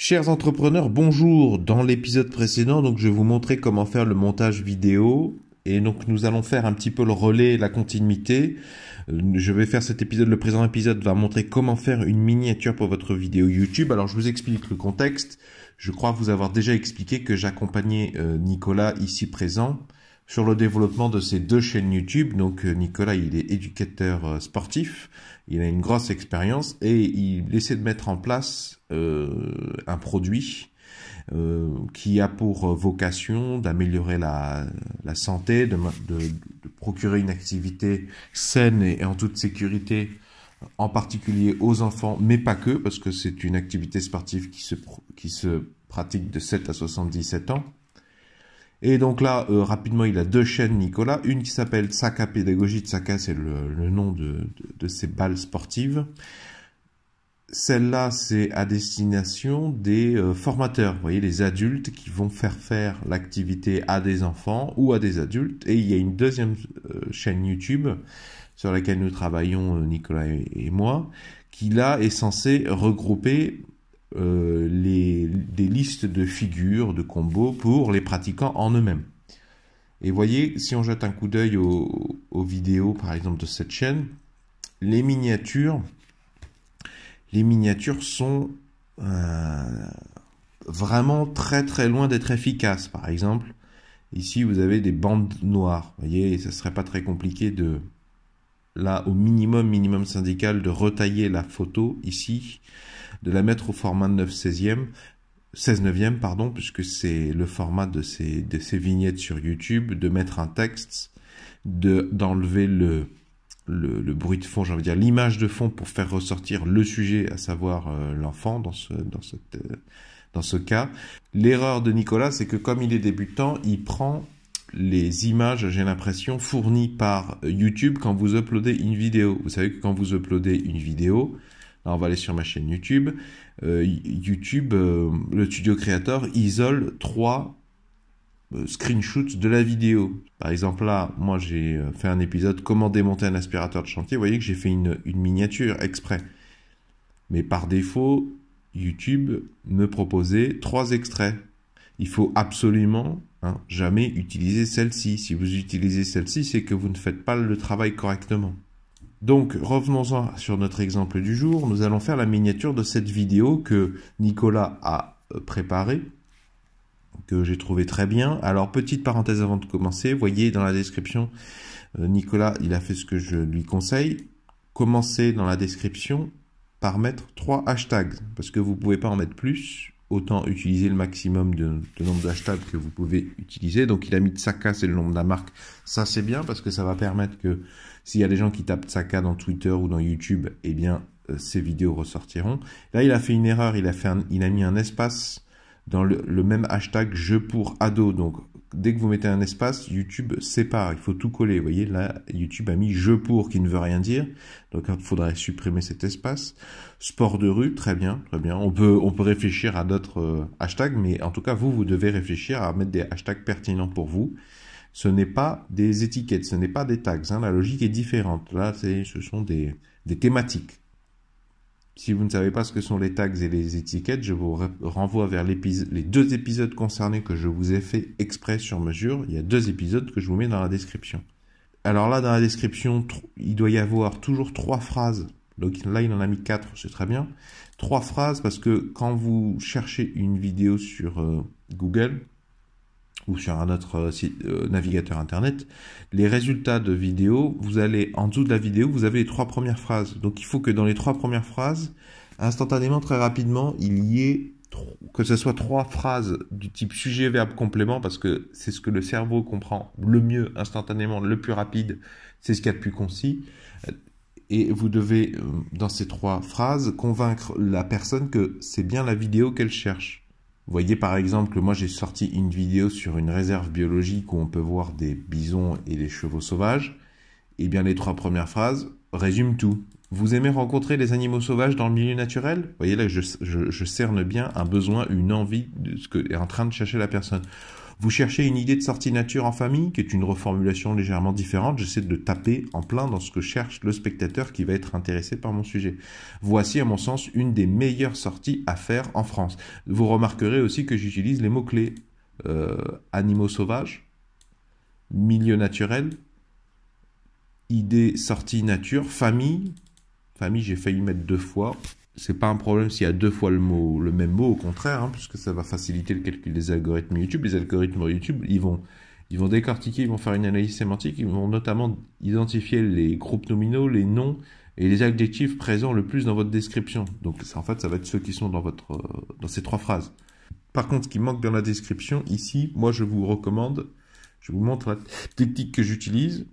Chers entrepreneurs, bonjour. Dans l'épisode précédent, je vais vous montrer comment faire le montage vidéo. Et donc, nous allons faire un petit peu le relais, la continuité. Je vais faire cet épisode, le présent épisode va montrer comment faire une miniature pour votre vidéo YouTube. Alors, je vous explique le contexte. Je crois vous avoir déjà expliqué que j'accompagnais Nicolas, ici présent, sur le développement de ses deux chaînes YouTube. Donc, Nicolas, il est éducateur sportif. Il a une grosse expérience et il essaie de mettre en place un produit qui a pour vocation d'améliorer la santé, de procurer une activité saine et en toute sécurité, en particulier aux enfants, mais pas que, parce que c'est une activité sportive qui se pratique de 7 à 77 ans. Et donc là, rapidement, il a deux chaînes, Nicolas. Une qui s'appelle Tsaka Pédagogie. Tsaka, c'est le nom de ses balles sportives. Celle-là, c'est à destination des formateurs. Vous voyez, les adultes qui vont faire l'activité à des enfants ou à des adultes. Et il y a une deuxième chaîne YouTube sur laquelle nous travaillons, Nicolas et moi, qui là est censée regrouper des listes de figures, de combos pour les pratiquants en eux-mêmes. Et voyez, si on jette un coup d'œil aux vidéos, par exemple, de cette chaîne, les miniatures sont vraiment très très loin d'être efficaces. Par exemple, ici vous avez des bandes noires. Vous voyez, ça serait pas très compliqué de, là, au minimum syndical, de retailler la photo ici, de la mettre au format 16/9, pardon, puisque c'est le format de ces vignettes sur YouTube, de mettre un texte, d'enlever le bruit de fond, j'ai envie de dire l'image de fond pour faire ressortir le sujet, à savoir l'enfant dans ce cas. L'erreur de Nicolas, c'est que comme il est débutant, il prend les images, j'ai l'impression, fournies par YouTube quand vous uploadez une vidéo. Vous savez que quand vous uploadez une vidéo, là on va aller sur ma chaîne YouTube, le Studio Creator isole 3 screenshots de la vidéo. Par exemple là, moi j'ai fait un épisode comment démonter un aspirateur de chantier. Vous voyez que j'ai fait une miniature exprès. Mais par défaut, YouTube me proposait 3 extraits. Il faut absolument jamais utiliser celle-ci. Si vous utilisez celle-ci, c'est que vous ne faites pas le travail correctement. Donc, revenons-en sur notre exemple du jour. Nous allons faire la miniature de cette vidéo que Nicolas a préparée, que j'ai trouvé très bien. Alors, petite parenthèse avant de commencer, voyez dans la description, Nicolas, il a fait ce que je lui conseille. Commencez dans la description par mettre 3 hashtags, parce que vous ne pouvez pas en mettre plus. Autant utiliser le maximum de nombre de hashtags que vous pouvez utiliser. Donc, il a mis Tsaka, c'est le nom de la marque. Ça, c'est bien parce que ça va permettre que s'il y a des gens qui tapent Tsaka dans Twitter ou dans YouTube, eh bien, ces vidéos ressortiront. Là, il a fait une erreur. Il a mis un espace dans le même hashtag jeu pour ado. Donc, dès que vous mettez un espace, YouTube sépare. Il faut tout coller. Vous voyez, là, YouTube a mis jeu pour qui ne veut rien dire. Donc, il faudrait supprimer cet espace. Sport de rue, très bien, très bien. On peut réfléchir à d'autres hashtags, mais en tout cas, vous devez réfléchir à mettre des hashtags pertinents pour vous. Ce n'est pas des étiquettes, ce n'est pas des tags. La logique est différente. Là, ce sont des thématiques. Si vous ne savez pas ce que sont les tags et les étiquettes, je vous renvoie vers les 2 épisodes concernés que je vous ai fait exprès sur mesure. Il y a 2 épisodes que je vous mets dans la description. Alors là, dans la description, il doit y avoir toujours 3 phrases. Donc là, il en a mis 4, c'est très bien. 3 phrases parce que quand vous cherchez une vidéo sur Google ou sur un autre navigateur internet, les résultats de vidéo, vous allez en dessous de la vidéo, vous avez les 3 premières phrases. Donc il faut que dans les 3 premières phrases, instantanément, très rapidement, il y ait que ce soit 3 phrases du type sujet, verbe, complément, parce que c'est ce que le cerveau comprend le mieux, instantanément, le plus rapide, c'est ce qu'il y a de plus concis. Et vous devez, dans ces 3 phrases, convaincre la personne que c'est bien la vidéo qu'elle cherche. Vous voyez par exemple que moi j'ai sorti une vidéo sur une réserve biologique où on peut voir des bisons et des chevaux sauvages. Et bien les 3 premières phrases résument tout. Vous aimez rencontrer les animaux sauvages dans le milieu naturel? Vous voyez là, je cerne bien un besoin, une envie de ce que est en train de chercher la personne. Vous cherchez une idée de sortie nature en famille, qui est une reformulation légèrement différente. J'essaie de taper en plein dans ce que cherche le spectateur qui va être intéressé par mon sujet. Voici, à mon sens, une des meilleures sorties à faire en France. Vous remarquerez aussi que j'utilise les mots-clés animaux sauvages, milieu naturel, idée sortie nature, famille. Famille, j'ai failli mettre 2 fois. C'est pas un problème s'il y a 2 fois le même mot, au contraire, hein, puisque ça va faciliter le calcul des algorithmes YouTube. Les algorithmes YouTube, ils vont décortiquer, ils vont faire une analyse sémantique, ils vont notamment identifier les groupes nominaux, les noms et les adjectifs présents le plus dans votre description. Donc en fait, ça va être ceux qui sont dans ces 3 phrases. Par contre, ce qui manque dans la description, ici, moi je vous recommande, je vous montre la technique que j'utilise.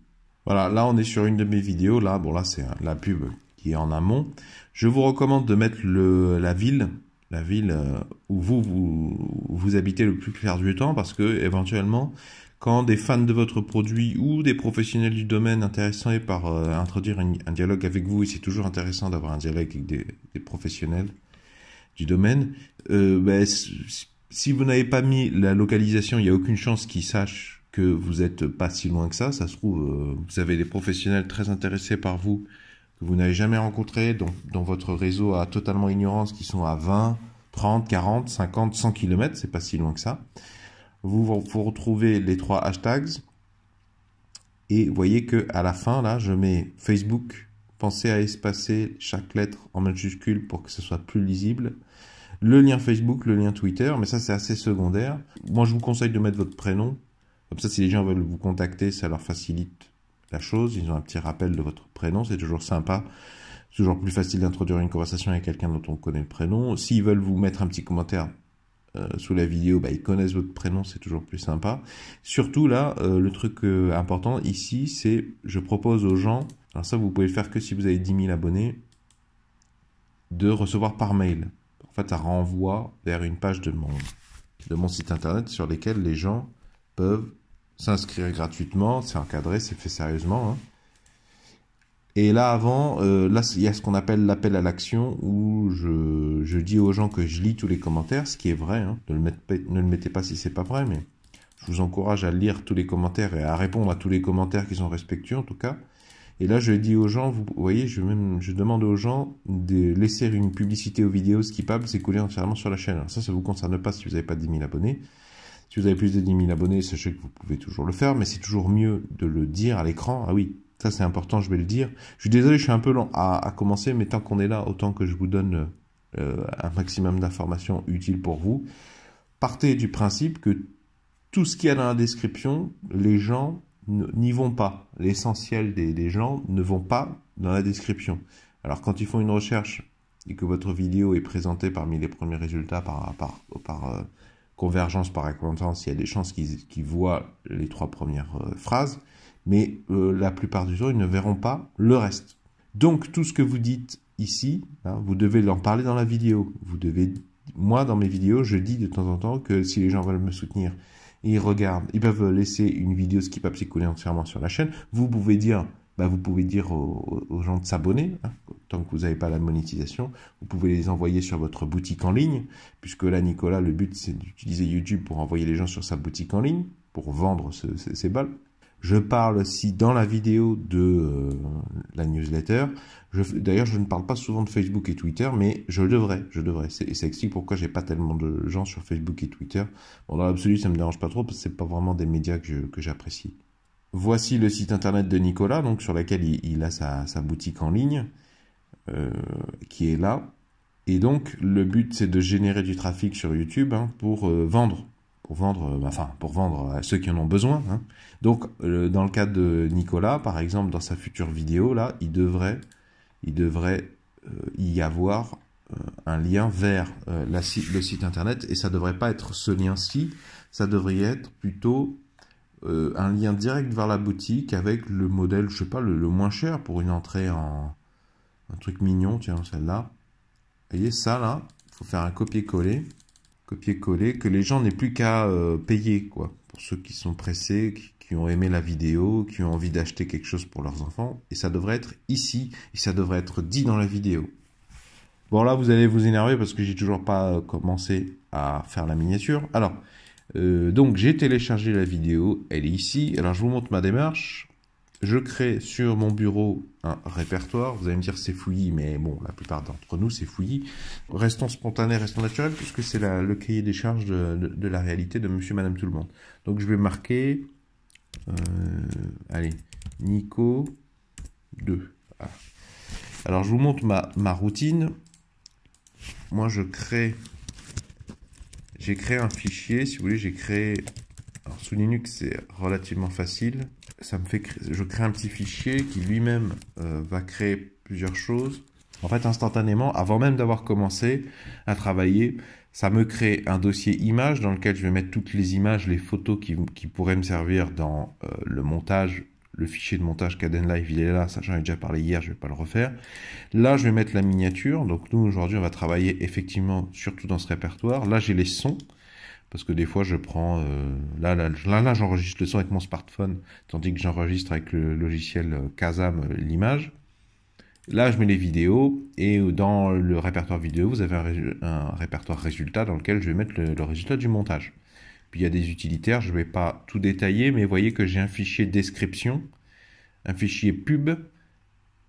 Voilà, là on est sur une de mes vidéos, là c'est la pub qui est en amont. Je vous recommande de mettre la ville où vous habitez le plus clair du temps, parce que éventuellement, quand des fans de votre produit ou des professionnels du domaine intéressés par introduire un dialogue avec vous, et c'est toujours intéressant d'avoir un dialogue avec des professionnels du domaine, si vous n'avez pas mis la localisation, il n'y a aucune chance qu'ils sachent que vous n'êtes pas si loin que ça. Ça se trouve, vous avez des professionnels très intéressés par vous, que vous n'avez jamais rencontrés, dont votre réseau a totalement ignorance, qui sont à 20, 30, 40, 50, 100 km, c'est pas si loin que ça. Vous retrouvez les 3 hashtags, et vous voyez que à la fin, là, je mets Facebook. Pensez à espacer chaque lettre en majuscule pour que ce soit plus lisible. Le lien Facebook, le lien Twitter, mais ça c'est assez secondaire. Moi je vous conseille de mettre votre prénom. Comme ça, si les gens veulent vous contacter, ça leur facilite la chose. Ils ont un petit rappel de votre prénom, c'est toujours sympa. C'est toujours plus facile d'introduire une conversation avec quelqu'un dont on connaît le prénom. S'ils veulent vous mettre un petit commentaire sous la vidéo, ils connaissent votre prénom, c'est toujours plus sympa. Surtout là, le truc important ici, c'est je propose aux gens, alors ça vous pouvez le faire que si vous avez 10 000 abonnés, de recevoir par mail. En fait, ça renvoie vers une page de mon site internet sur lesquels les gens peuvent s'inscrire gratuitement. C'est encadré, c'est fait sérieusement, hein. Et là, avant, là, il y a ce qu'on appelle l'appel à l'action, où je dis aux gens que je lis tous les commentaires, ce qui est vrai, hein. Ne le mettez pas si c'est pas vrai, mais je vous encourage à lire tous les commentaires et à répondre à tous les commentaires qui sont respectueux, en tout cas. Et là, je dis aux gens, vous voyez, je demande aux gens de laisser une publicité aux vidéos skippable, c'est collé entièrement sur la chaîne. Alors ça vous concerne pas si vous n'avez pas 10 000 abonnés. Si vous avez plus de 10 000 abonnés, sachez que vous pouvez toujours le faire, mais c'est toujours mieux de le dire à l'écran. Ah oui, ça c'est important, je vais le dire. Je suis désolé, je suis un peu lent à commencer, mais tant qu'on est là, autant que je vous donne un maximum d'informations utiles pour vous. Partez du principe que tout ce qu'il y a dans la description, les gens n'y vont pas. L'essentiel des gens ne vont pas dans la description. Alors quand ils font une recherche et que votre vidéo est présentée parmi les premiers résultats par convergence, par acquaintance, il y a des chances qu'ils voient les 3 premières phrases, mais la plupart du temps, ils ne verront pas le reste. Donc tout ce que vous dites ici, hein, vous devez en parler dans la vidéo. Moi, dans mes vidéos, je dis de temps en temps que si les gens veulent me soutenir, ils regardent, ils peuvent laisser une vidéo skippable si collée entièrement sur la chaîne. Vous pouvez dire aux gens de s'abonner, hein, tant que vous n'avez pas la monétisation. Vous pouvez les envoyer sur votre boutique en ligne, puisque là, Nicolas, le but, c'est d'utiliser YouTube pour envoyer les gens sur sa boutique en ligne, pour vendre ces balles. Je parle aussi dans la vidéo de la newsletter. D'ailleurs, je ne parle pas souvent de Facebook et Twitter, mais je devrais. Ça explique pourquoi j'ai pas tellement de gens sur Facebook et Twitter. Bon, dans l'absolu, ça me dérange pas trop, parce que c'est pas vraiment des médias que j'apprécie. Voici le site internet de Nicolas, donc sur lequel il a sa boutique en ligne, qui est là. Et donc, le but, c'est de générer du trafic sur YouTube, hein, pour vendre à ceux qui en ont besoin, hein. Donc, dans le cas de Nicolas, par exemple, dans sa future vidéo, là, il devrait y avoir un lien vers le site internet, et ça devrait pas être ce lien-ci, ça devrait être plutôt un lien direct vers la boutique avec le modèle, je sais pas, le moins cher pour une entrée en un truc mignon, tiens, celle-là. Vous voyez, ça, là, il faut faire un copier-coller, que les gens n'aient plus qu'à payer, quoi. Pour ceux qui sont pressés, qui ont aimé la vidéo, qui ont envie d'acheter quelque chose pour leurs enfants. Et ça devrait être ici, et ça devrait être dit dans la vidéo. Bon, là, vous allez vous énerver parce que j'ai toujours pas commencé à faire la miniature. Alors, Donc j'ai téléchargé la vidéo, elle est ici. Alors je vous montre ma démarche. Je crée sur mon bureau un répertoire. Vous allez me dire c'est fouillis, mais bon, la plupart d'entre nous c'est fouillis. Restons spontanés, restons naturels, puisque c'est le cahier des charges de la réalité de monsieur, madame, tout le monde. Donc je vais marquer, allez, Nico 2. Voilà. Alors je vous montre ma routine. Moi j'ai créé un fichier, si vous voulez, alors sous Linux c'est relativement facile. Je crée un petit fichier qui lui-même va créer plusieurs choses. En fait, instantanément, avant même d'avoir commencé à travailler, ça me crée un dossier images dans lequel je vais mettre toutes les images, les photos qui pourraient me servir dans le montage. Le fichier de montage Kdenlive, il est là, ça j'en ai déjà parlé hier, je ne vais pas le refaire. Là, je vais mettre la miniature. Donc nous, aujourd'hui, on va travailler effectivement surtout dans ce répertoire. Là, j'ai les sons. Parce que des fois, je prends... là, j'enregistre le son avec mon smartphone, tandis que j'enregistre avec le logiciel Kazam l'image. Là, je mets les vidéos, et dans le répertoire vidéo, vous avez un répertoire résultat dans lequel je vais mettre le résultat du montage. Puis il y a des utilitaires, je ne vais pas tout détailler, mais vous voyez que j'ai un fichier description, un fichier pub,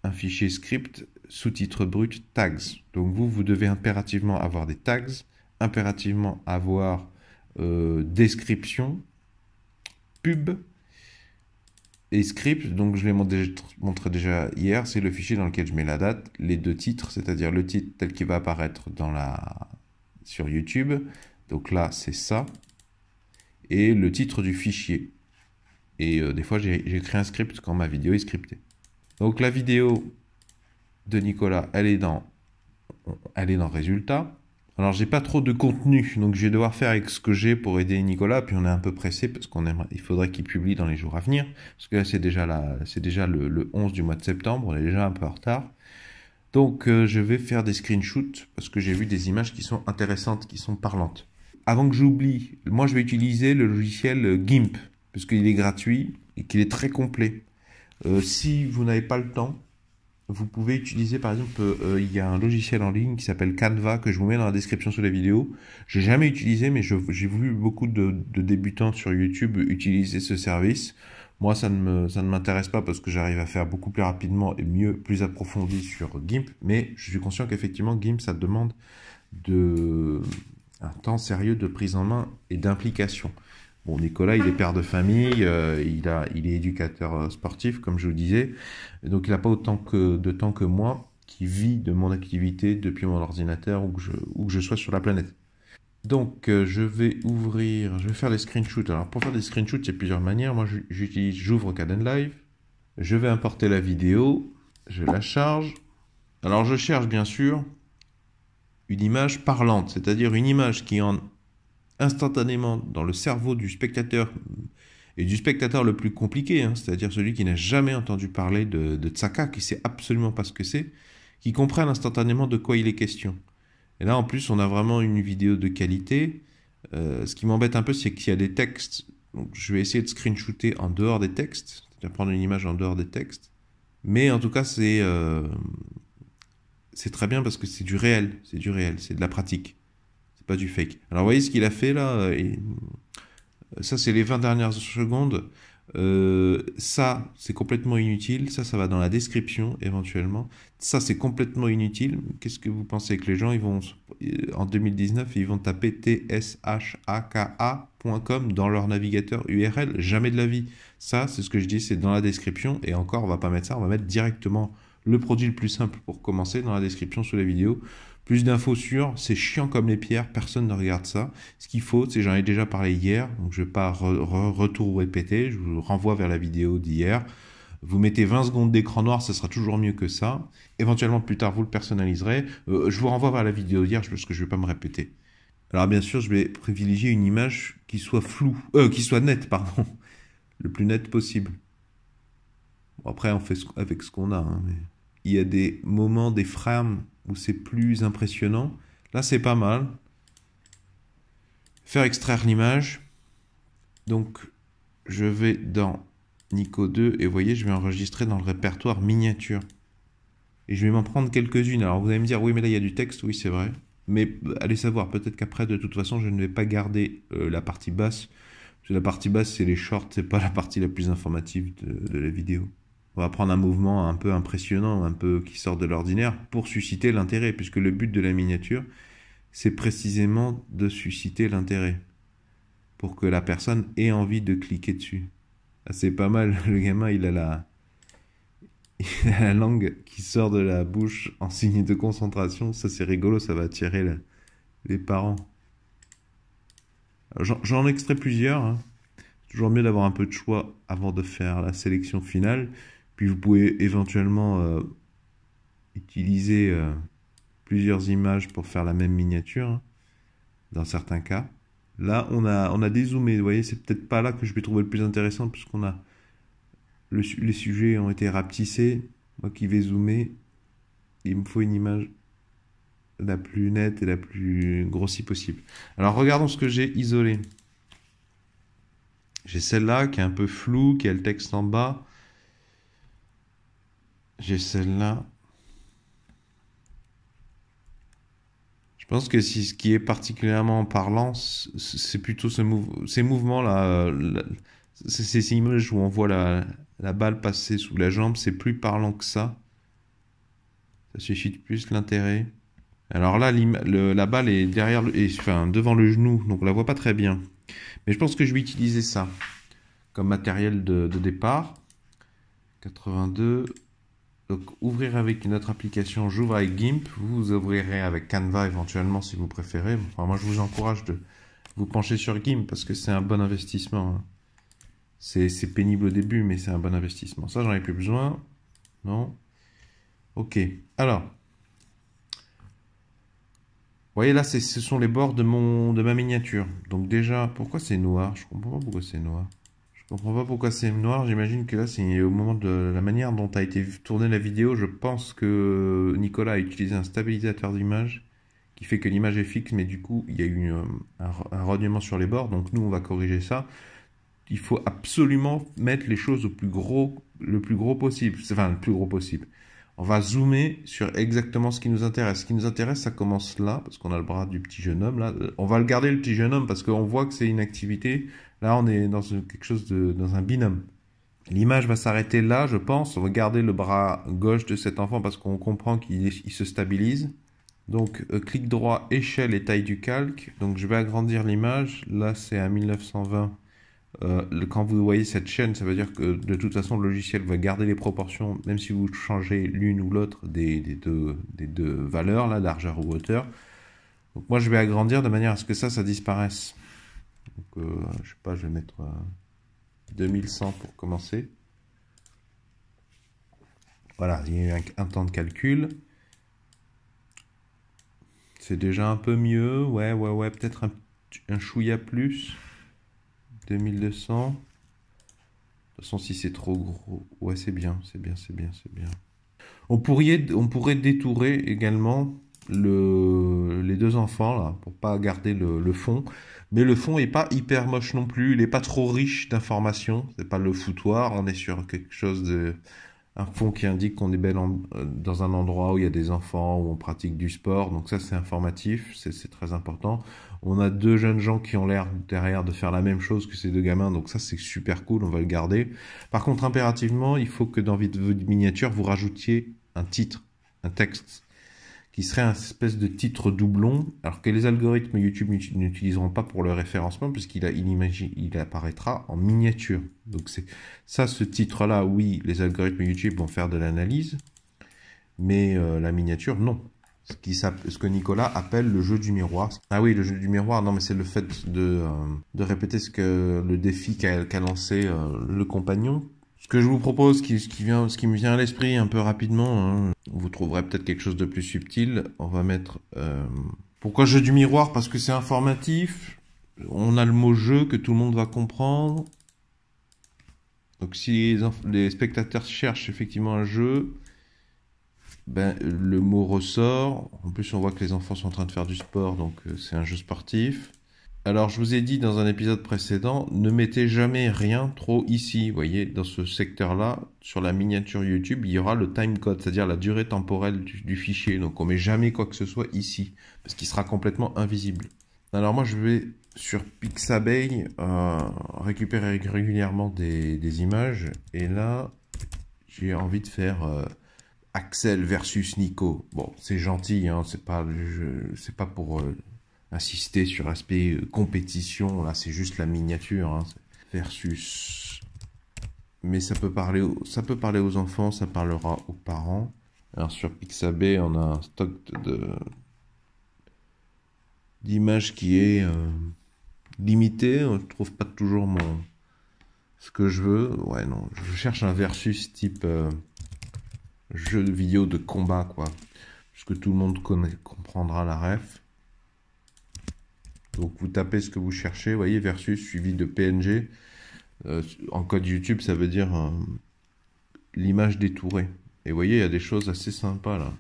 un fichier script, sous-titre brut, tags. Donc vous devez impérativement avoir des tags, impérativement avoir description, pub et script. Donc je l'ai montré déjà hier, c'est le fichier dans lequel je mets la date, les deux titres, c'est-à-dire le titre tel qu'il va apparaître sur YouTube. Donc là, c'est ça. Et le titre du fichier. Et des fois, j'ai créé un script quand ma vidéo est scriptée. Donc la vidéo de Nicolas, elle est dans résultat. Alors j'ai pas trop de contenu, donc je vais devoir faire avec ce que j'ai pour aider Nicolas. Puis on est un peu pressé parce il faudrait qu'il publie dans les jours à venir. Parce que là c'est déjà le 11 du mois de septembre, on est déjà un peu en retard. Donc je vais faire des screenshots parce que j'ai vu des images qui sont intéressantes, qui sont parlantes. Avant que j'oublie, moi je vais utiliser le logiciel GIMP, parce qu'il est gratuit et qu'il est très complet. Si vous n'avez pas le temps, vous pouvez utiliser par exemple, il y a un logiciel en ligne qui s'appelle Canva, que je vous mets dans la description sous la vidéo. J'ai jamais utilisé, mais j'ai vu beaucoup de débutants sur YouTube utiliser ce service. Moi, ça ne m'intéresse pas parce que j'arrive à faire beaucoup plus rapidement et mieux, plus approfondi sur GIMP. Mais je suis conscient qu'effectivement, GIMP, ça demande un temps sérieux de prise en main et d'implication. Bon, Nicolas, il est père de famille, il est éducateur sportif, comme je vous disais, donc il n'a pas autant de temps que moi, qui vit de mon activité depuis mon ordinateur où que je sois sur la planète. Donc, je vais faire des screenshots. Alors, pour faire des screenshots, il y a plusieurs manières. Moi, j'ouvre Kdenlive, je vais importer la vidéo, je la charge. Alors, je cherche bien sûr une image parlante, c'est-à-dire une image qui en instantanément dans le cerveau du spectateur, et du spectateur le plus compliqué, hein, c'est-à-dire celui qui n'a jamais entendu parler de Tsaka, qui ne sait absolument pas ce que c'est, qui comprenne instantanément de quoi il est question. Et là, en plus, on a vraiment une vidéo de qualité. Ce qui m'embête un peu, c'est qu'il y a des textes. Donc, je vais essayer de screenshooter en dehors des textes, c'est-à-dire prendre une image en dehors des textes. Mais en tout cas, c'est très bien parce que c'est du réel, c'est de la pratique. Pas du fake. Alors, vous voyez ce qu'il a fait là, ça, c'est les 20 dernières secondes. Ça, c'est complètement inutile. Ça va dans la description, éventuellement. Ça, c'est complètement inutile. Qu'est-ce que vous pensez que les gens, en 2019, ils vont taper tshaka.com dans leur navigateur URL? Jamais de la vie. Ça, c'est ce que je dis, c'est dans la description. Et encore, on va pas mettre ça, on va mettre directement le produit le plus simple pour commencer dans la description sous la vidéo. Plus d'infos sur, c'est chiant comme les pierres, personne ne regarde ça. Ce qu'il faut, c'est, j'en ai déjà parlé hier, donc je ne vais pas retour répéter, je vous renvoie vers la vidéo d'hier. Vous mettez 20 secondes d'écran noir, ce sera toujours mieux que ça. Éventuellement, plus tard, vous le personnaliserez. Je vous renvoie vers la vidéo d'hier, parce que je ne vais pas me répéter. Alors bien sûr, je vais privilégier une image qui soit qui soit nette, pardon. Le plus nette possible. Bon, après, on fait avec ce qu'on a, hein, mais... Il y a des moments, des frames où c'est plus impressionnant. Là, c'est pas mal. Faire extraire l'image. Donc, je vais dans Nico 2 et vous voyez, je vais enregistrer dans le répertoire miniature. Et je vais m'en prendre quelques-unes. Alors, vous allez me dire, oui, mais là, il y a du texte. Oui, c'est vrai. Mais allez savoir, peut-être qu'après, de toute façon, je ne vais pas garder la partie basse. Parce que la partie basse, c'est les shorts, c'est pas la partie la plus informative de la vidéo. On va prendre un mouvement un peu impressionnant, un peu qui sort de l'ordinaire, pour susciter l'intérêt, puisque le but de la miniature, c'est précisément de susciter l'intérêt, pour que la personne ait envie de cliquer dessus. Ah, c'est pas mal, le gamin, il a la langue qui sort de la bouche en signe de concentration. Ça, c'est rigolo, ça va attirer les parents. J'en extrais plusieurs, hein. C'est toujours mieux d'avoir un peu de choix avant de faire la sélection finale. Puis vous pouvez éventuellement utiliser plusieurs images pour faire la même miniature, hein, dans certains cas. Là, on a dézoomé. Vous voyez, c'est peut-être pas là que je vais trouver le plus intéressant, puisqu'on a les sujets ont été rapetissés. Moi qui vais zoomer, il me faut une image la plus nette et la plus grossie possible. Alors regardons ce que j'ai isolé. J'ai celle-là qui est un peu floue, qui a le texte en bas. J'ai celle-là. Je pense que ce qui est particulièrement parlant, c'est plutôt ces mouvements-là. Ces images où on voit la balle passer sous la jambe, c'est plus parlant que ça. Ça suscite plus l'intérêt. Alors là, la balle est derrière, enfin, devant le genou, donc on la voit pas très bien. Mais je pense que je vais utiliser ça comme matériel de départ. 82. Donc ouvrir avec une autre application, j'ouvre avec GIMP. Vous ouvrirez avec Canva éventuellement si vous préférez. Enfin, moi, je vous encourage de vous pencher sur GIMP parce que c'est un bon investissement, hein. C'est pénible au début, mais c'est un bon investissement. Ça, j'en ai plus besoin. Non. Ok. Alors. Vous voyez là, ce sont les bords de ma miniature. Donc déjà, pourquoi c'est noir? Je comprends pas pourquoi c'est noir. Je comprends pas pourquoi c'est noir. J'imagine que là, c'est au moment de la manière dont a été tournée la vidéo. Je pense que Nicolas a utilisé un stabilisateur d'image qui fait que l'image est fixe, mais du coup, il y a eu un rognement sur les bords. Donc nous, on va corriger ça. Il faut absolument mettre les choses le plus gros possible. Enfin, le plus gros possible. On va zoomer sur exactement ce qui nous intéresse. Ce qui nous intéresse, ça commence là, parce qu'on a le bras du petit jeune homme. Là, on va le garder, le petit jeune homme, parce qu'on voit que c'est une activité. Là, on est dans quelque chose dans un binôme. L'image va s'arrêter là, je pense. On va garder le bras gauche de cet enfant, parce qu'on comprend qu'il se stabilise. Donc, clic droit, échelle et taille du calque. Donc, je vais agrandir l'image. Là, c'est à 1920. Quand vous voyez cette chaîne, ça veut dire que de toute façon le logiciel va garder les proportions, même si vous changez l'une ou l'autre des deux valeurs, là, largeur ou hauteur. Donc moi je vais agrandir de manière à ce que ça disparaisse. Donc je sais pas, je vais mettre 2100 pour commencer. Voilà, il y a eu un temps de calcul. C'est déjà un peu mieux, ouais, peut-être un chouïa plus. 2200. De toute façon, si c'est trop gros, ouais, c'est bien. On pourrait détourer également les deux enfants là pour pas garder le fond, mais le fond est pas hyper moche non plus. Il est pas trop riche d'informations. C'est pas le foutoir. On est sur quelque chose un fond qui indique qu'on est dans un endroit où il y a des enfants, où on pratique du sport. Donc ça, c'est informatif, c'est très important. On a deux jeunes gens qui ont l'air derrière de faire la même chose que ces deux gamins. Donc ça, c'est super cool, on va le garder. Par contre, impérativement, il faut que dans votre miniature, vous rajoutiez un titre, un texte, qui serait un espèce de titre doublon, alors que les algorithmes YouTube n'utiliseront pas pour le référencement, puisqu'il apparaîtra en miniature. Donc c'est ça, ce titre-là, oui, les algorithmes YouTube vont faire de l'analyse, mais la miniature, non. Ce que Nicolas appelle le jeu du miroir. Ah oui, le jeu du miroir, non, mais c'est le fait de répéter le défi qu'a lancé le compagnon. Ce que je vous propose, ce qui me vient à l'esprit un peu rapidement, hein, vous trouverez peut-être quelque chose de plus subtil. On va mettre... Pourquoi jeu du miroir? Parce que c'est informatif. On a le mot jeu que tout le monde va comprendre. Donc si les spectateurs cherchent effectivement un jeu, ben, le mot ressort. En plus, on voit que les enfants sont en train de faire du sport, donc c'est un jeu sportif. Alors, je vous ai dit dans un épisode précédent, ne mettez jamais rien trop ici. Vous voyez, dans ce secteur-là, sur la miniature YouTube, il y aura le timecode, c'est-à-dire la durée temporelle du fichier. Donc, on met jamais quoi que ce soit ici, parce qu'il sera complètement invisible. Alors, moi, je vais sur Pixabay récupérer régulièrement des images. Et là, j'ai envie de faire Axel versus Nico. Bon, c'est gentil, hein, c'est pas pour insister sur l'aspect compétition. Là, c'est juste la miniature, hein, versus. Mais ça peut parler aux enfants, ça parlera aux parents. Alors sur Pixabay, on a un stock d'images qui est limité. Je trouve pas toujours ce que je veux. Ouais, non, je cherche un versus type jeu de vidéo de combat, quoi. Puisque tout le monde comprendra la ref. Donc vous tapez ce que vous cherchez, vous voyez, versus suivi de PNG. En code YouTube, ça veut dire l'image détourée. Et vous voyez, il y a des choses assez sympas là.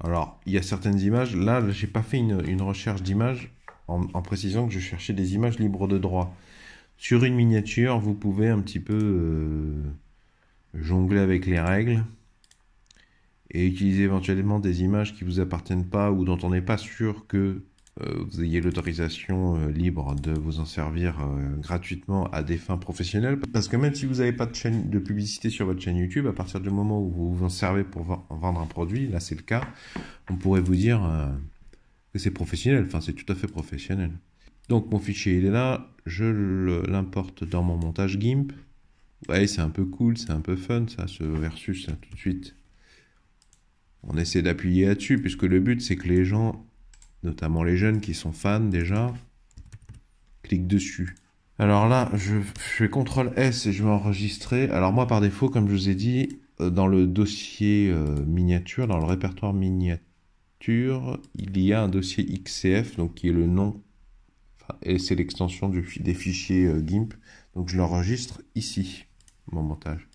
Alors, il y a certaines images. Là, j'ai pas fait une recherche d'images en précisant que je cherchais des images libres de droit. Sur une miniature, vous pouvez un petit peu jongler avec les règles et utiliser éventuellement des images qui vous appartiennent pas ou dont on n'est pas sûr que vous ayez l'autorisation libre de vous en servir gratuitement à des fins professionnelles. Parce que même si vous n'avez pas de chaîne de publicité sur votre chaîne YouTube, à partir du moment où vous vous en servez pour vendre un produit, là c'est le cas, on pourrait vous dire que c'est professionnel. Enfin, c'est tout à fait professionnel. Donc mon fichier il est là, je l'importe dans mon montage GIMP. Ouais, c'est un peu cool, c'est un peu fun ça, ce versus là, tout de suite. On essaie d'appuyer là-dessus, puisque le but c'est que les gens, notamment les jeunes qui sont fans déjà, cliquent dessus. Alors là, je fais CTRL S et je vais enregistrer. Alors moi par défaut, comme je vous ai dit, dans le dossier miniature, dans le répertoire miniature, il y a un dossier XCF, donc qui est le nom, et c'est l'extension des fichiers GIMP. Donc je l'enregistre ici, mon montage.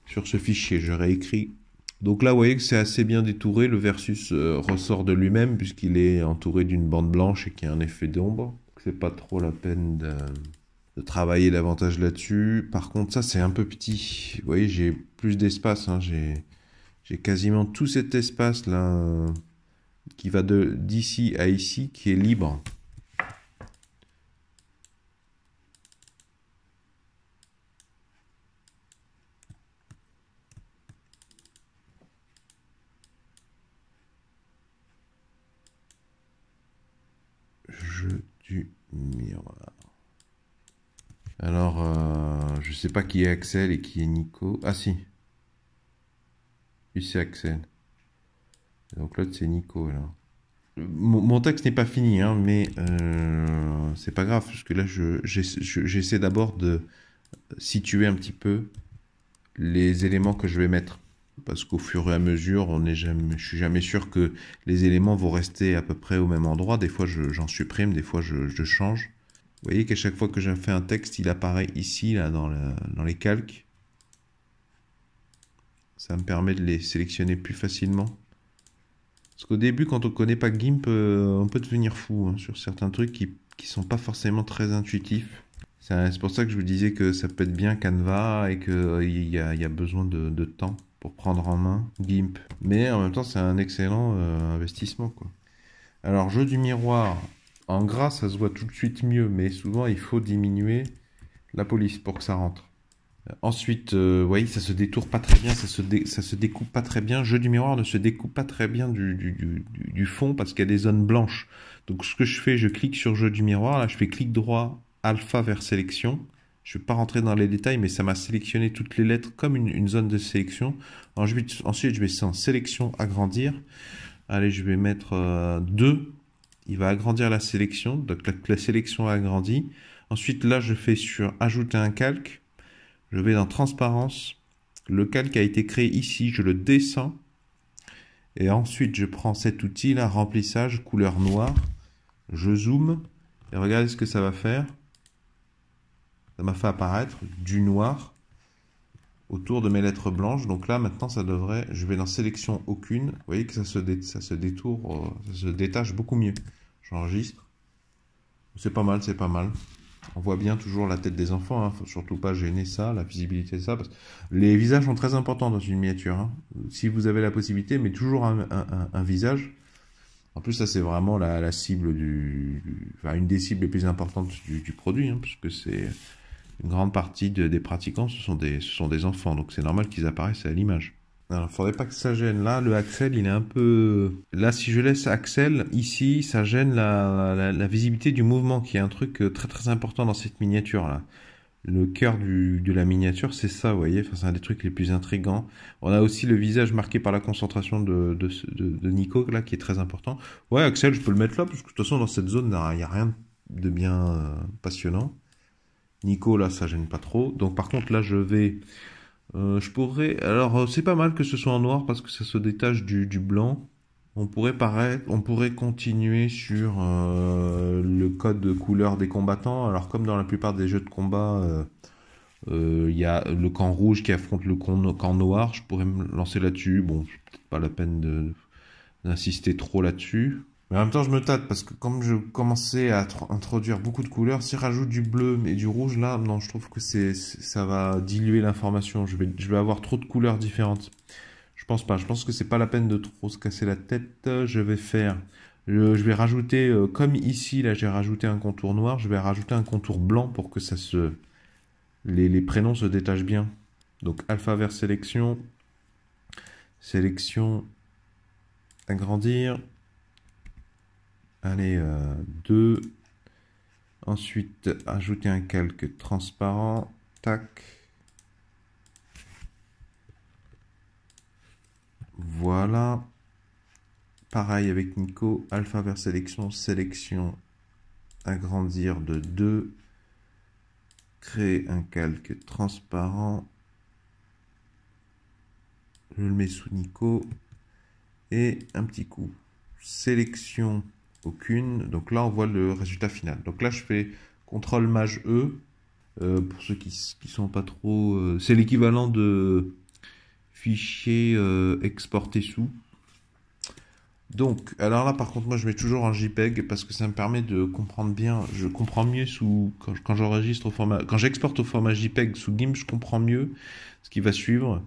Sur ce fichier, je réécris. Donc là, vous voyez que c'est assez bien détouré. Le versus ressort de lui-même puisqu'il est entouré d'une bande blanche et qu'il y a un effet d'ombre. C'est pas trop la peine de travailler davantage là-dessus. Par contre, ça, c'est un peu petit. Vous voyez, j'ai plus d'espace. Hein. J'ai quasiment tout cet espace-là qui va d'ici à ici, qui est libre. Jeu du miroir. Alors, je sais pas qui est Axel et qui est Nico. Ah si. Lui c'est Axel. Donc l'autre c'est Nico là. Mon texte n'est pas fini, hein, mais c'est pas grave, parce que là j'essaie d'abord de situer un petit peu les éléments que je vais mettre. Parce qu'au fur et à mesure, je suis jamais sûr que les éléments vont rester à peu près au même endroit. Des fois, j'en supprime, des fois, je change. Vous voyez qu'à chaque fois que j'ai fait un texte, il apparaît ici, là, dans les calques. Ça me permet de les sélectionner plus facilement. Parce qu'au début, quand on ne connaît pas GIMP, on peut devenir fou hein, sur certains trucs qui sont pas forcément très intuitifs. C'est pour ça que je vous disais que ça peut être bien Canva et qu'il y a besoin de temps pour prendre en main GIMP. Mais en même temps, c'est un excellent investissement, quoi. Alors, jeu du miroir. En gras, ça se voit tout de suite mieux, mais souvent, il faut diminuer la police pour que ça rentre. Ensuite, vous voyez, ça se détourne pas très bien, ça se découpe pas très bien. Jeu du miroir ne se découpe pas très bien du fond parce qu'il y a des zones blanches. Donc, ce que je fais, je clique sur jeu du miroir. Là, je fais clic droit, alpha vers sélection. Je ne vais pas rentrer dans les détails, mais ça m'a sélectionné toutes les lettres comme une zone de sélection. Ensuite, je vais en sélection, agrandir. Allez, je vais mettre 2. Il va agrandir la sélection. Donc, la sélection a agrandi. Ensuite, là, je fais sur ajouter un calque. Je vais dans transparence. Le calque a été créé ici. Je le descends. Et ensuite, je prends cet outil là, remplissage, couleur noire. Je zoome. Et regardez ce que ça va faire. Ça m'a fait apparaître du noir autour de mes lettres blanches. Donc là, maintenant, ça devrait... Je vais dans sélection aucune. Vous voyez que ça se détache beaucoup mieux. J'enregistre. C'est pas mal, c'est pas mal. On voit bien toujours la tête des enfants, hein. Faut surtout pas gêner ça, la visibilité de ça, parce que les visages sont très importants dans une miniature, hein. Si vous avez la possibilité, mais toujours un visage. En plus, ça c'est vraiment la cible enfin, une des cibles les plus importantes du produit, hein, parce que c'est une grande partie des pratiquants, ce sont des enfants, donc c'est normal qu'ils apparaissent à l'image. Alors, faudrait pas que ça gêne. Là, le Axel, il est un peu... Là, si je laisse Axel, ici, ça gêne la visibilité du mouvement, qui est un truc très très important dans cette miniature-là. Le cœur de la miniature, c'est ça, vous voyez. Enfin, c'est un des trucs les plus intrigants. On a aussi le visage marqué par la concentration de Nico, là, qui est très important. Ouais, Axel, je peux le mettre là, parce que de toute façon, dans cette zone, il n'y a rien de bien passionnant. Nico, là, ça gêne pas trop. Donc, par contre, là, je vais... je pourrais... Alors, c'est pas mal que ce soit en noir parce que ça se détache du blanc. On pourrait continuer sur le code de couleur des combattants. Alors, comme dans la plupart des jeux de combat, il y a le camp rouge qui affronte le camp noir. Je pourrais me lancer là-dessus. Bon, c'est peut-être pas la peine d'insister trop là-dessus. Mais en même temps, je me tâte parce que comme je commençais à introduire beaucoup de couleurs, si je rajoute du bleu et du rouge, là, non, je trouve que ça va diluer l'information. Je vais avoir trop de couleurs différentes. Je pense pas. Je pense que c'est pas la peine de trop se casser la tête. Je vais rajouter, comme ici, là, j'ai rajouté un contour noir, je vais rajouter un contour blanc pour que les prénoms se détachent bien. Donc, alpha vers sélection, agrandir. Allez, 2. Ensuite, ajouter un calque transparent. Tac. Voilà. Pareil avec Nico. Alpha vers sélection. Agrandir de 2. Créer un calque transparent. Je le mets sous Nico. Et un petit coup. Sélection. Aucune. Donc là, on voit le résultat final. Donc là, je fais CTRL Maj E. Pour ceux qui sont pas trop... c'est l'équivalent de fichier exporté sous. Donc, alors là, par contre, moi, je mets toujours un JPEG parce que ça me permet de comprendre bien. Je comprends mieux quand j'enregistre au format... Quand j'exporte au format JPEG sous GIMP, je comprends mieux ce qui va suivre.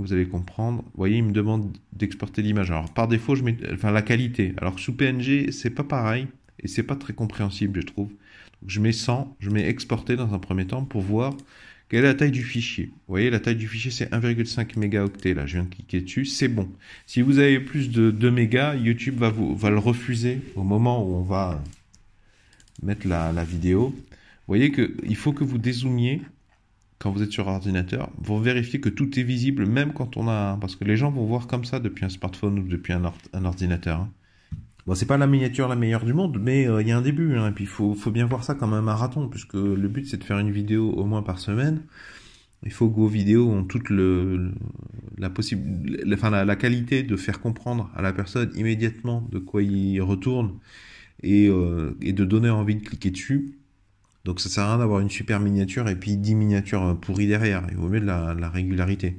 Vous allez comprendre. Vous voyez, il me demande d'exporter l'image. Alors, par défaut, je mets la qualité. Alors que sous PNG, c'est pas pareil. Et c'est pas très compréhensible, je trouve. Donc, je mets 100. Je mets exporter dans un premier temps pour voir quelle est la taille du fichier. Vous voyez, la taille du fichier, c'est 1,5 mégaoctets. Là, je viens de cliquer dessus. C'est bon. Si vous avez plus de 2 mégas, YouTube va le refuser au moment où on va mettre la vidéo. Vous voyez qu'il faut que vous dézoomiez quand vous êtes sur ordinateur, pour vérifier que tout est visible, même quand on a... Parce que les gens vont voir comme ça depuis un smartphone ou depuis un ordinateur. Hein. Bon, c'est pas la miniature la meilleure du monde, mais il y a un début. Hein, et puis, il faut bien voir ça comme un marathon, puisque le but, c'est de faire une vidéo au moins par semaine. Il faut que vos vidéos ont toute la qualité de faire comprendre à la personne immédiatement de quoi il retourne et de donner envie de cliquer dessus. Donc ça sert à rien d'avoir une super miniature et puis 10 miniatures pourries derrière. Il vaut mieux de la régularité.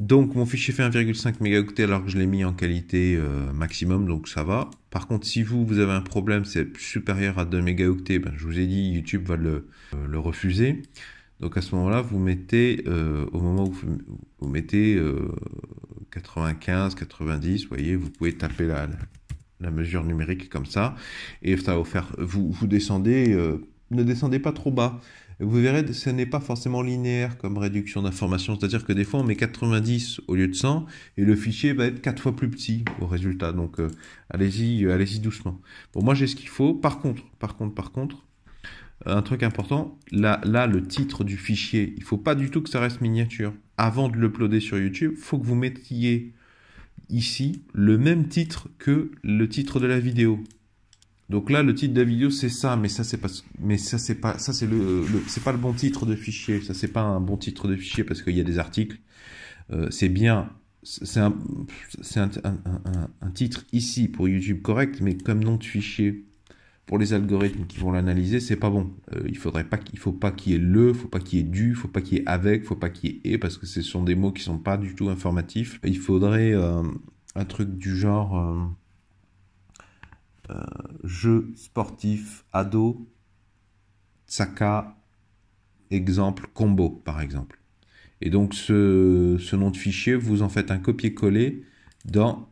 Donc mon fichier fait 1,5 mégaoctets alors que je l'ai mis en qualité maximum, donc ça va. Par contre, si vous avez un problème, c'est supérieur à 2 mégaoctets, ben, je vous ai dit, YouTube va le refuser. Donc à ce moment-là, vous mettez, au moment où vous mettez 95, 90, vous voyez, vous pouvez taper la mesure numérique comme ça. Et ça va faire, vous descendez... ne descendez pas trop bas. Vous verrez, ce n'est pas forcément linéaire comme réduction d'informations. C'est-à-dire que des fois, on met 90 au lieu de 100 et le fichier va être 4 fois plus petit au résultat. Donc, allez-y doucement. Bon, moi, j'ai ce qu'il faut. Par contre, un truc important, là, le titre du fichier, il ne faut pas du tout que ça reste miniature. Avant de l'uploader sur YouTube, il faut que vous mettiez ici le même titre que le titre de la vidéo. Donc là, le titre de la vidéo, c'est ça, mais ça, c'est pas le bon titre de fichier. Ça, c'est pas un bon titre de fichier parce qu'il y a des articles. C'est un titre ici pour YouTube correct, mais comme nom de fichier pour les algorithmes qui vont l'analyser, c'est pas bon. Il faut pas qu'il y ait il faut pas qu'il y ait du, il faut pas qu'il y ait avec, il faut pas qu'il y ait et parce que ce sont des mots qui sont pas du tout informatifs. Il faudrait un truc du genre jeux sportifs, ado, Saka, exemple, combo, par exemple. Et donc, ce nom de fichier, vous en faites un copier-coller dans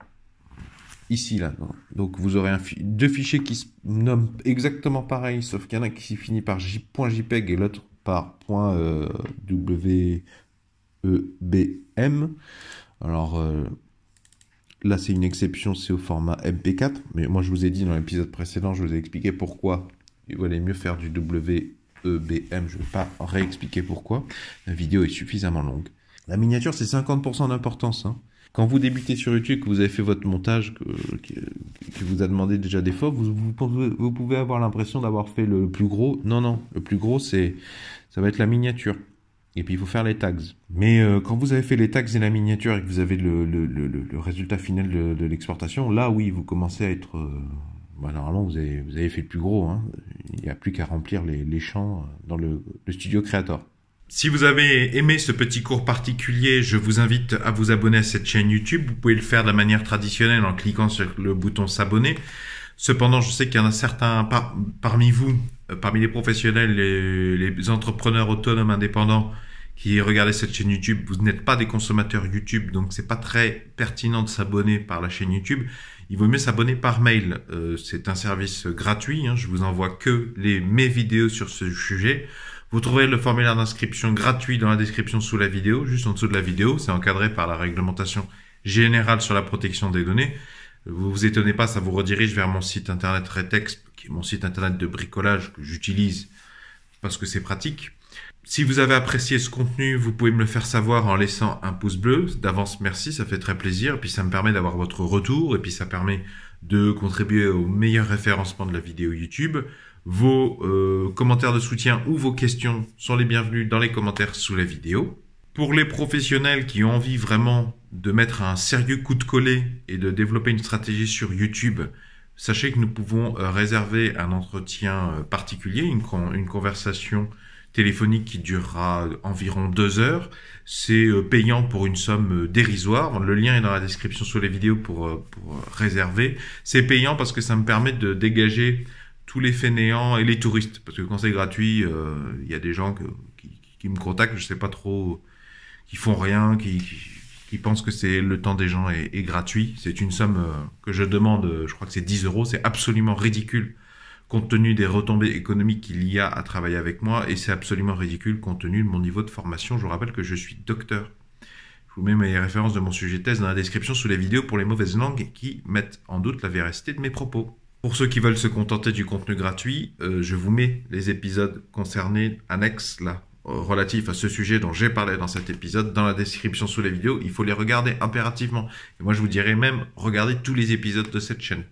ici, là. Donc, vous aurez deux fichiers qui se nomment exactement pareil, sauf qu'il y en a qui finit par .jpeg et l'autre par .webm. Alors, là, c'est une exception, c'est au format MP4. Mais moi, je vous ai dit dans l'épisode précédent, je vous ai expliqué pourquoi il valait mieux faire du WEBM. Je ne vais pas réexpliquer pourquoi. La vidéo est suffisamment longue. La miniature, c'est 50% d'importance. Hein. Quand vous débutez sur YouTube, que vous avez fait votre montage, que vous a demandé déjà des fois, vous pouvez avoir l'impression d'avoir fait le plus gros. Non, non. Le plus gros, ça va être la miniature. Et puis, il faut faire les tags. Mais quand vous avez fait les tags et la miniature et que vous avez le résultat final de l'exportation, là, oui, vous commencez à être... normalement, vous avez fait le plus gros. Hein. Il n'y a plus qu'à remplir les champs dans le Studio Creator. Si vous avez aimé ce petit cours particulier, je vous invite à vous abonner à cette chaîne YouTube. Vous pouvez le faire de la manière traditionnelle en cliquant sur le bouton s'abonner. Cependant, je sais qu'il y en a certains parmi vous, parmi les professionnels, les entrepreneurs autonomes indépendants qui regardez cette chaîne YouTube, vous n'êtes pas des consommateurs YouTube, donc c'est pas très pertinent de s'abonner par la chaîne YouTube. Il vaut mieux s'abonner par mail. C'est un service gratuit. Hein. Je vous envoie que mes vidéos sur ce sujet. Vous trouverez le formulaire d'inscription gratuit dans la description sous la vidéo, juste en dessous de la vidéo. C'est encadré par la réglementation générale sur la protection des données. Vous vous étonnez pas, ça vous redirige vers mon site internet Retex, qui est mon site internet de bricolage que j'utilise parce que c'est pratique. Si vous avez apprécié ce contenu, vous pouvez me le faire savoir en laissant un pouce bleu. D'avance, merci, ça fait très plaisir. Et puis ça me permet d'avoir votre retour. Et puis ça permet de contribuer au meilleur référencement de la vidéo YouTube. Vos commentaires de soutien ou vos questions sont les bienvenus dans les commentaires sous la vidéo. Pour les professionnels qui ont envie vraiment de mettre un sérieux coup de collet et de développer une stratégie sur YouTube, sachez que nous pouvons réserver un entretien particulier, une conversation téléphonique qui durera environ 2 heures. C'est payant pour une somme dérisoire. Le lien est dans la description sous les vidéos pour réserver. C'est payant parce que ça me permet de dégager tous les fainéants et les touristes. Parce que quand c'est gratuit, il y a des gens qui me contactent, je sais pas trop, qui font rien, qui pensent que c'est le temps des gens est gratuit. C'est une somme que je demande, je crois que c'est 10 euros. C'est absolument ridicule compte tenu des retombées économiques qu'il y a à travailler avec moi, et c'est absolument ridicule compte tenu de mon niveau de formation. Je vous rappelle que je suis docteur. Je vous mets mes références de mon sujet de thèse dans la description sous les vidéos pour les mauvaises langues qui mettent en doute la véracité de mes propos. Pour ceux qui veulent se contenter du contenu gratuit, je vous mets les épisodes concernés, annexes, là, relatifs à ce sujet dont j'ai parlé dans cet épisode, dans la description sous les vidéos. Il faut les regarder impérativement. Et moi, je vous dirais même, regardez tous les épisodes de cette chaîne.